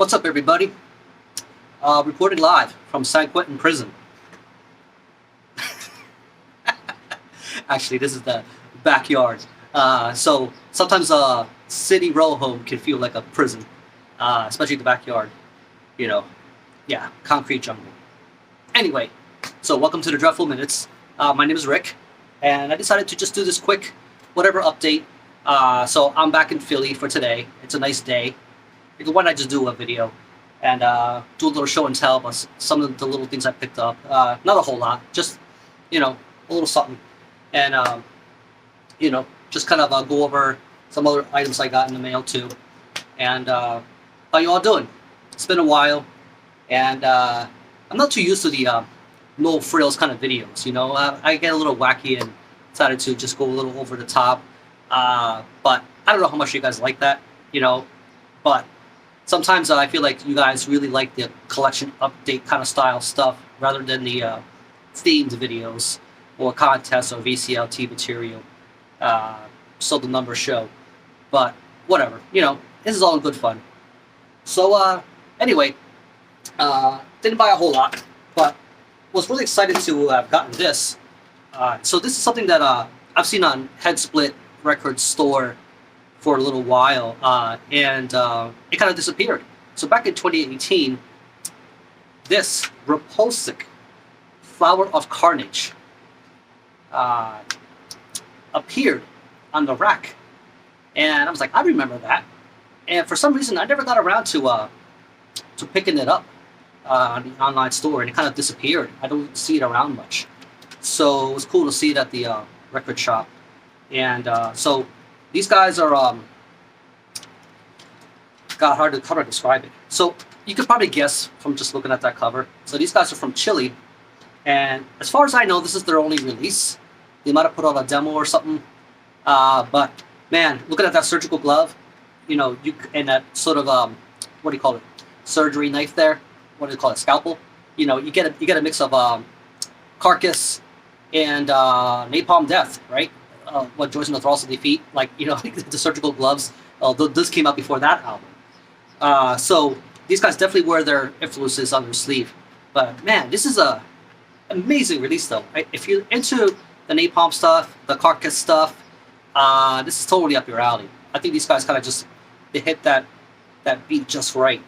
What's up, everybody? Reporting live from San Quentin Prison. Actually, this is the backyard. So sometimes city row home can feel like a prison, especially the backyard. You know, yeah, concrete jungle. Anyway, so welcome to the Dreadful Minutes. My name is Rick, and I decided to just do this quick, whatever update. So I'm back in Philly for today. It's a nice day. Why not just do a video and do a little show and tell about some of the little things I picked up. Not a whole lot, just a little something, and just kind of go over some other items I got in the mail too. And how you all doing? It's been a while, and I'm not too used to the no frills kind of videos. I get a little wacky and decided to just go a little over the top. But I don't know how much you guys like that, but sometimes I feel like you guys really like the collection update kind of style stuff rather than the themed videos or contests or VCLT material. So the numbers show. But whatever, this is all in good fun. So anyway, didn't buy a whole lot, but was really excited to have gotten this. So this is something that I've seen on Headsplit Records store for a little while, and it kind of disappeared. So back in 2018, this Repulsic Flower of Carnage appeared on the rack, and I was like, I remember that. And for some reason, I never got around to picking it up on the online store, and it kind of disappeared. I don't see it around much, so it was cool to see it at the record shop. And so these guys are God, how to describe it. So you could probably guess from just looking at that cover. So these guys are from Chile, and as far as I know, this is their only release. They might have put out a demo or something, but man, looking at that surgical glove, and that sort of what do you call it? Surgery knife there. What do you call it? Scalpel. You get a mix of Carcass and Napalm Death, right? What Joyce and the Thralls of Defeat, the surgical gloves. This came out before that album. So these guys definitely wear their influences on their sleeve. But man, this is a amazing release though. Right? If you're into the Napalm stuff, the Carcass stuff, this is totally up your alley. I think these guys kind of they hit that beat just right,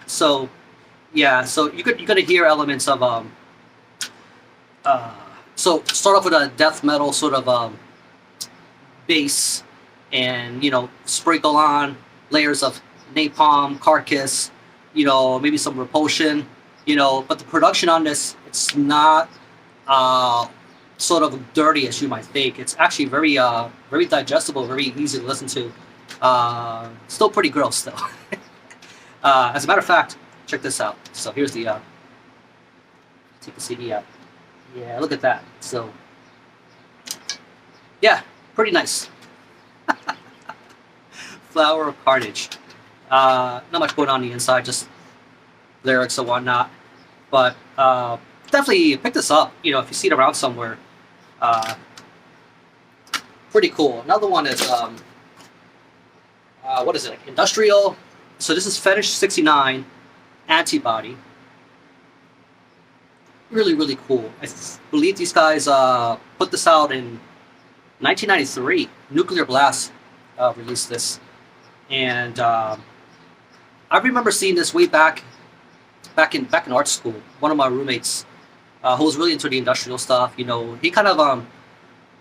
So yeah, so you're gonna hear elements of so start off with a death metal sort of bass, and sprinkle on layers of Napalm, Carcass, maybe some Repulsion, but the production on this, it's not sort of dirty as you might think. It's actually very very digestible, very easy to listen to. Still pretty gross though. As a matter of fact, check this out. So here's the take the CD out. Yeah, look at that. So yeah, pretty nice. Flower of Carnage. Not much going on the inside, just lyrics and whatnot. But definitely pick this up. If you see it around somewhere, pretty cool. Another one is what is it? Industrial. So this is Fetish 69 Antibody. Really, really cool. I believe these guys put this out in 1993. Nuclear Blast released this, and I remember seeing this way back in art school. One of my roommates, who was really into the industrial stuff, he kind of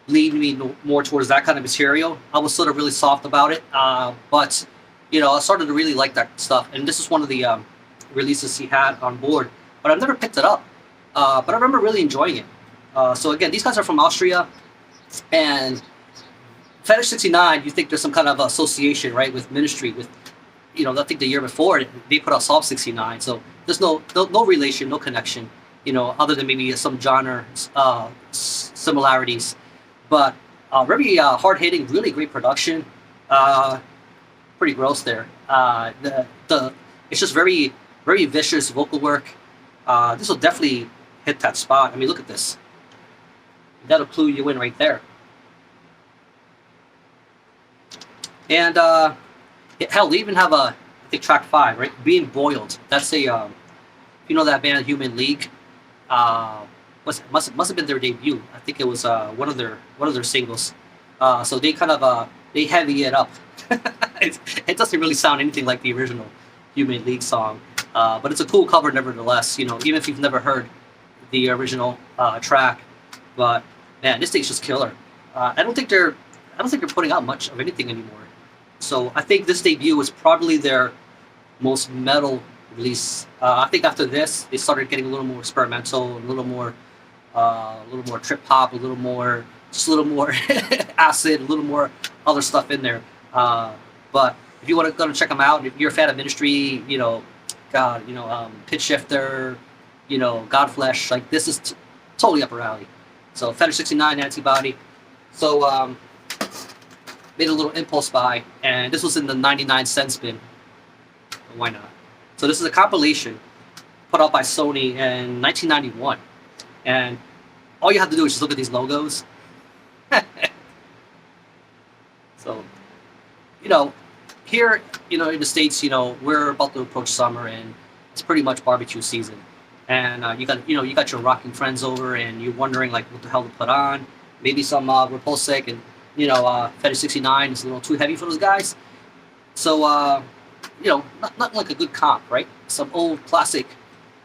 leaned me more towards that kind of material. I was sort of really soft about it, but I started to really like that stuff, and this is one of the releases he had on board. But I've never picked it up. But I remember really enjoying it. So again, these guys are from Austria, and Fetish 69, you think there's some kind of association, right, with Ministry, with, I think the year before, they put out Psalm 69, so there's no relation, no connection, other than maybe some genre similarities. But very hard-hitting, really great production, pretty gross there. It's just very, very vicious vocal work. This will definitely hit that spot. I mean, look at this. That'll clue you in right there. And hell, they even have a I think track 5, right? Being Boiled. That's a you know that band Human League. Must have been their debut. I think it was one of their singles. So they kind of they heavy it up. It doesn't really sound anything like the original Human League song, but it's a cool cover nevertheless. You know, even if you've never heard the original track, but man, this thing's just killer. I don't think they're putting out much of anything anymore. So I think this debut was probably their most metal release. I think after this, they started getting a little more experimental, a little more trip hop, just a little more acid, a little more other stuff in there. But if you want to go and check them out, if you're a fan of Ministry, Pitch Shifter, Godflesh, like this is totally up your alley. So Fetish 69, Antibody. So made a little impulse buy, and this was in the 99 cents bin. Why not? So this is a compilation put out by Sony in 1991, and all you have to do is just look at these logos. So, here, in the States, we're about to approach summer, and it's pretty much barbecue season. And you got your rocking friends over, and you're wondering like what the hell to put on. Maybe some Repulsic, and Fetish 69 is a little too heavy for those guys. So not like a good comp, right? Some old classic.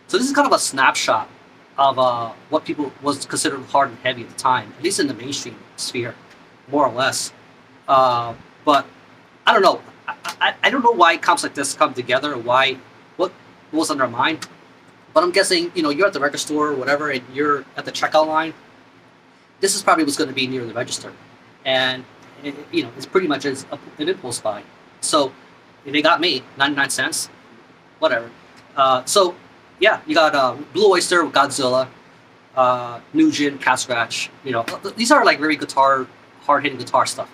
So this is kind of a snapshot of what people was considered hard and heavy at the time, at least in the mainstream sphere, more or less. But I don't know. I don't know why comps like this come together, or what was on their mind. But I'm guessing, you're at the record store or whatever, and you're at the checkout line. This is probably what's going to be near the register, and it's pretty much an impulse buy. So they got me 99 cents, whatever. So yeah, you got Blue Oyster with Godzilla, Nugent, Cat Scratch. These are like very hard-hitting guitar stuff.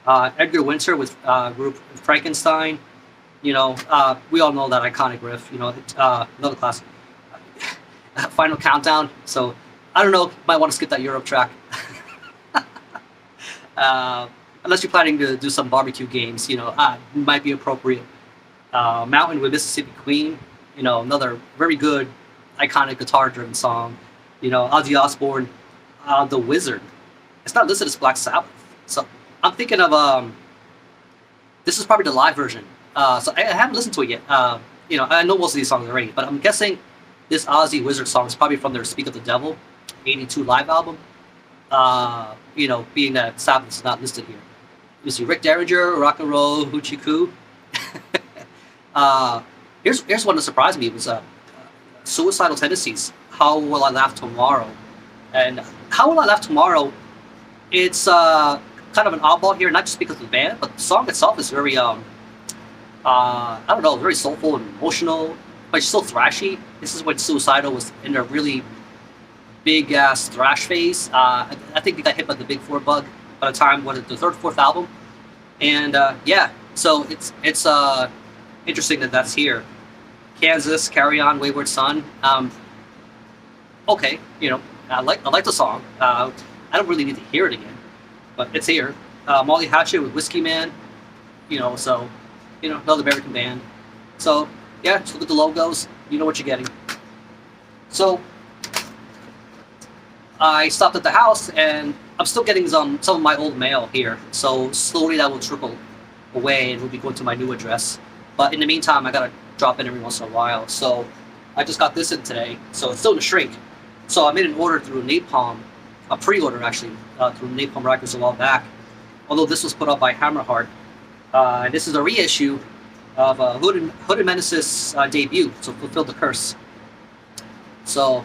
Edgar Winter with group Frankenstein. We all know that iconic riff. Another classic. Final Countdown. So I don't know. Might want to skip that Europe track. Unless you're planning to do some barbecue games, might be appropriate. Mountain with Mississippi Queen. Another very good, iconic guitar-driven song. Ozzy Osbourne, The Wizard. It's not listed as Black Sabbath, so I'm thinking of this is probably the live version. So I haven't listened to it yet. I know most of these songs already, but I'm guessing this Ozzy Wizard song is probably from their Speak of the Devil '82 live album. Being that Sabbath is not listed here. You see Rick Derringer, Rock and Roll, Hoochie Coo. Here's one that surprised me. It was Suicidal Tendencies, How Will I Laugh Tomorrow? And How Will I Laugh Tomorrow, it's kind of an oddball here, not just because of the band, but the song itself is very, I don't know, very soulful and emotional, but it's still thrashy. This is when Suicidal was in a really big ass thrash phase. I think they got hit by the Big Four bug by the time, the third, fourth album. And yeah, so it's interesting that that's here. Kansas, Carry On, Wayward Son. Okay, I like the song. I don't really need to hear it again, but it's here. Molly Hatchet with Whiskey Man. So another American band. So yeah, just look at the logos. You know what you're getting. So I stopped at the house, and I'm still getting some of my old mail here. So slowly that will trickle away, and will be going to my new address. But in the meantime, I gotta drop in every once in a while. So I just got this in today. So it's still in the shrink. So I made an order through Napalm, a pre-order actually, through Napalm Records a while back. Although this was put up by Hammerheart. And this is a reissue of Hood and Menace's debut, so Fulfill the Curse. So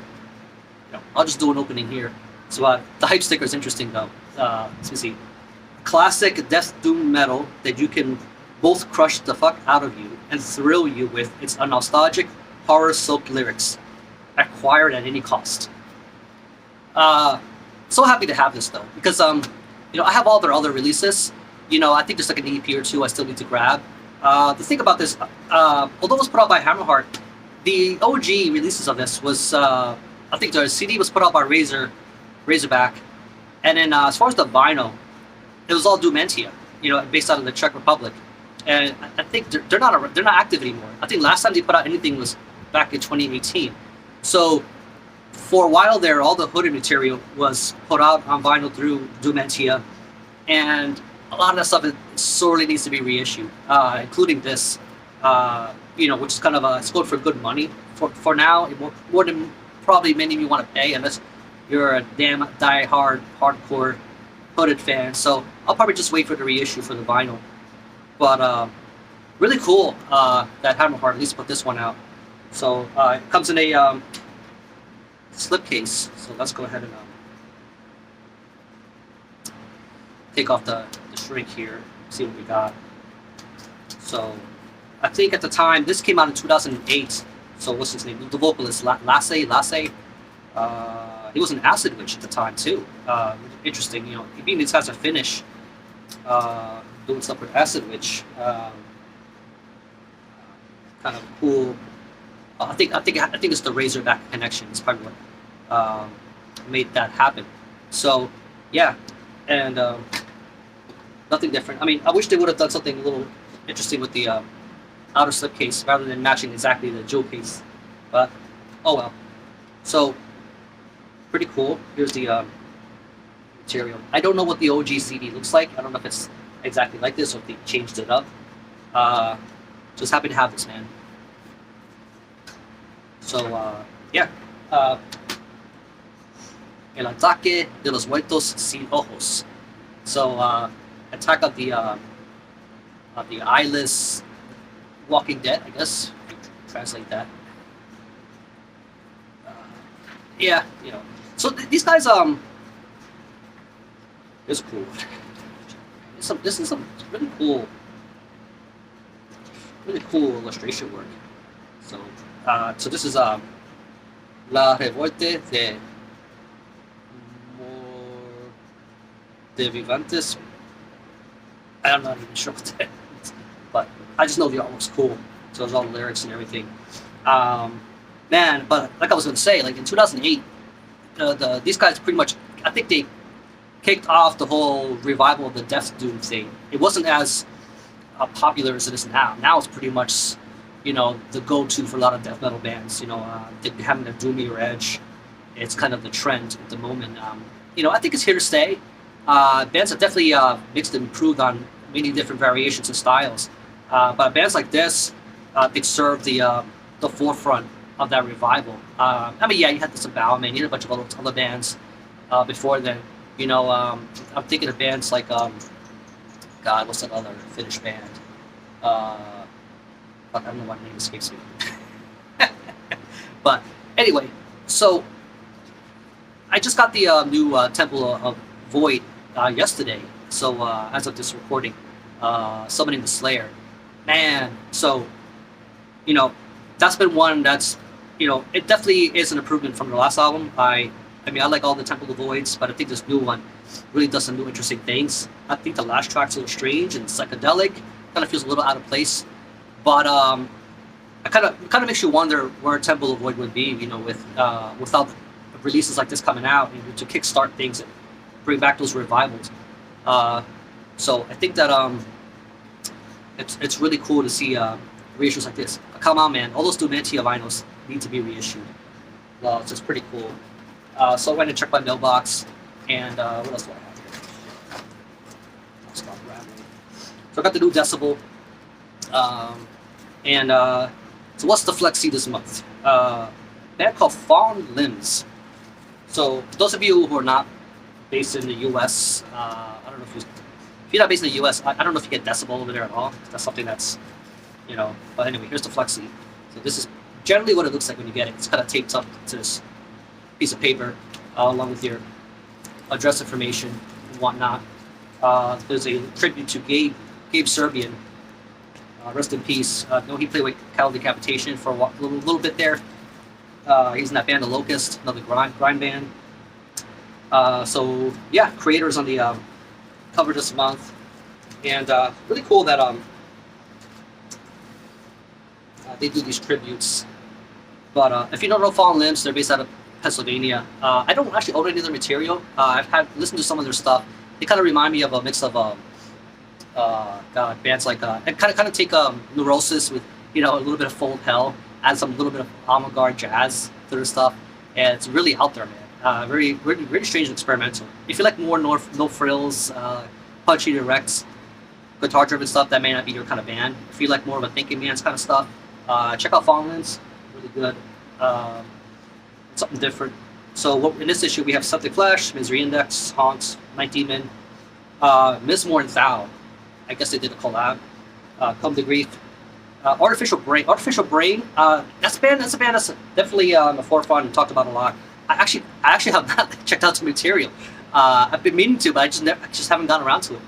I'll just do an opening here. So the hype sticker is interesting though. Let me see. Classic death doom metal that you can both crush the fuck out of you and thrill you with its nostalgic, horror-soaked lyrics, acquired at any cost. So happy to have this though, because I have all their other releases. I think there's like an EP or two I still need to grab. The thing about this, although it was put out by Hammerheart, the OG releases of this was, I think the CD was put out by Razorback, and then as far as the vinyl, it was all Dumentia, based out of the Czech Republic. and I think they're not active anymore. I think last time they put out anything was back in 2018. So for a while there, all the hooded material was put out on vinyl through Dumentia, and a lot of that stuff sorely needs to be reissued, including this, which is kind of it's going for good money for now, more than probably many of you want to pay, unless you're a damn die-hard hardcore hooded fan. So I'll probably just wait for the reissue for the vinyl. But really cool that Hammerheart at least put this one out. So it comes in a slipcase. So let's go ahead and take off the shrink here, see what we got. So I think at the time, this came out in 2008. So what's his name? The vocalist, Lasse. He was an Acid Witch at the time too. Interesting, being these guys are Finnish, doing stuff with Acid Witch. Kind of cool. I think it's the Razorback connection. It's probably what made that happen. So yeah, and nothing different. I mean, I wish they would have done something a little interesting with the outer slipcase rather than matching exactly the jewel case. But oh well. So pretty cool. Here's the material. I don't know what the OG CD looks like. I don't know if it's exactly like this or if they changed it up. Just happy to have this, man. So yeah. El ataque de los muertos sin ojos. So attack of the eyeless Walking Dead, I guess. Translate that. Yeah, So these guys, it's cool. This is some really cool illustration work. So, so this is La Revolte de Vivantes. I'm not even sure what that is, but I just know the artwork's cool. So there's all the lyrics and everything. Man, but like I was gonna say, like in 2008, these guys pretty much, I think they kicked off the whole revival of the Death Doom thing. It wasn't as popular as it is now. Now it's pretty much, the go-to for a lot of death metal bands. Having a doomier edge, it's kind of the trend at the moment. I think it's here to stay. Bands have definitely mixed and improved on many different variations and styles. But bands like this, they serve the forefront of that revival. I mean, yeah, you had the Disembowelment, you had a bunch of other bands before then. I'm thinking of bands like, God, what's that other Finnish band? I don't know what name escapes me. But anyway, so I just got the new Temple of Void yesterday. So as of this recording, Summoning the Slayer. Man, so, that's been one that's, it definitely is an improvement from the last album. I mean, I like all the Temple of Voids, but I think this new one really does some new interesting things. I think the last track's a little strange and psychedelic, kind of feels a little out of place. But it kind of makes you wonder where Temple of Void would be, without releases like this coming out, to kickstart things and bring back those revivals. So I think that it's really cool to see reissues like this. Come on, man! All those Dumentia vinyls need to be reissued. Well, it's just pretty cool. So I went and checked my mailbox, and what else do I have here? I'll stop rambling. So I got the new Decibel, and so what's the flexi this month? Band called Fallen Limbs. So those of you who are not based in the U.S., I don't know if you're not based in the U.S., I don't know if you get Decibel over there at all. That's something that's, But anyway, here's the flexi. So this is generally what it looks like when you get it. It's kind of taped up to this piece of paper, along with your address information and whatnot. There's a tribute to Gabe Serbian. Rest in peace. He played with Cattle Decapitation for a little bit there. He's in that band, The Locust, another grind band. So yeah, creators on the cover this month, and really cool that they do these tributes. But if you don't know Fallen Limbs, they're based out of Pennsylvania. I don't actually own any of their material. I've listened to some of their stuff. They kind of remind me of a mix of God, bands like and kind of take Neurosis with a little bit of Full of Hell, add some little bit of avant-garde jazz to their stuff, and it's really out there, man. Very, really, really strange and experimental. If you like more no frills, punchy direct, guitar-driven stuff, that may not be your kind of band. If you like more of a thinking man's kind of stuff, check out Fallen Winds. Really good. Um, Something different. So in this issue we have Septic Flesh, Misery Index, Haunt, Night Demon, Mismore and Thou. I guess they did a collab. Come to Grief. Artificial Brain. Artificial Brain. That's a band. That's definitely on the forefront and talked about a lot. I actually have not checked out some material. I've been meaning to, but I just haven't gotten around to it.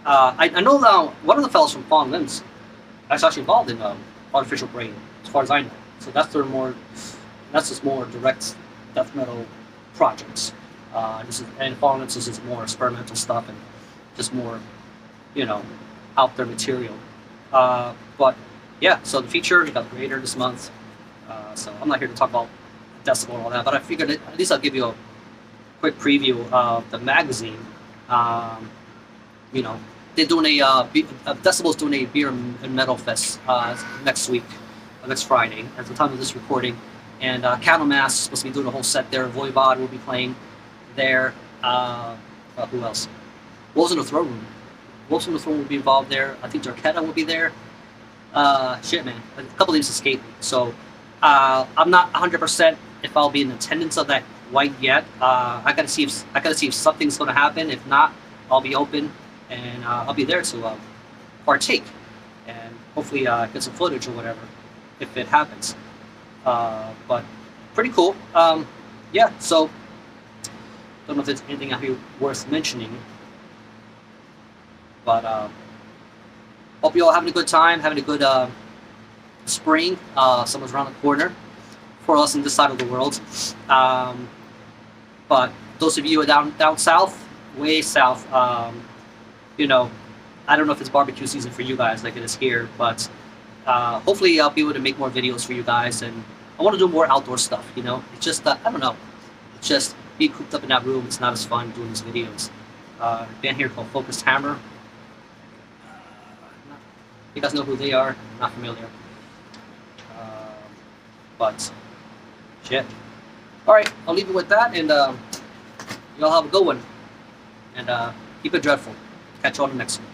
I know one of the fellows from Fallen Limbs is actually involved in Artificial Brain, as far as I know. So that's just more direct death metal projects. And Fallen Limbs is just more experimental stuff and just more, out there material. But yeah, so the feature, we got Creator this month. So I'm not here to talk about Decibel and all that, but I figured at least I'll give you a quick preview of the magazine. They're doing Decibel's doing a beer and metal fest next week, next Friday, at the time of this recording. And Candlemass is supposed to be doing a whole set there. Voivod will be playing there. Who else? Wolves in the Throne Room. Wolves in the Throne will be involved there. I think Darketta will be there. Shit, man. A couple names escape me. So I'm not 100% if I'll be in attendance of that quite yet. I gotta see if something's gonna happen. If not, I'll be open and I'll be there to partake and hopefully get some footage or whatever if it happens. But pretty cool. Yeah. So don't know if there's anything out here worth mentioning, but hope you all having a good time, having a good spring. Summer's around the corner for us on this side of the world. But those of you who are down south, way south, I don't know if it's barbecue season for you guys like it is here, but hopefully I'll be able to make more videos for you guys, and I want to do more outdoor stuff. It's just I don't know, it's just being cooped up in that room. It's not as fun doing these videos. A band here called Focused Hammer. You guys know who they are? Not familiar. But shit. All right, I'll leave it with that, and y'all have a good one, and keep it dreadful. Catch you on the next one.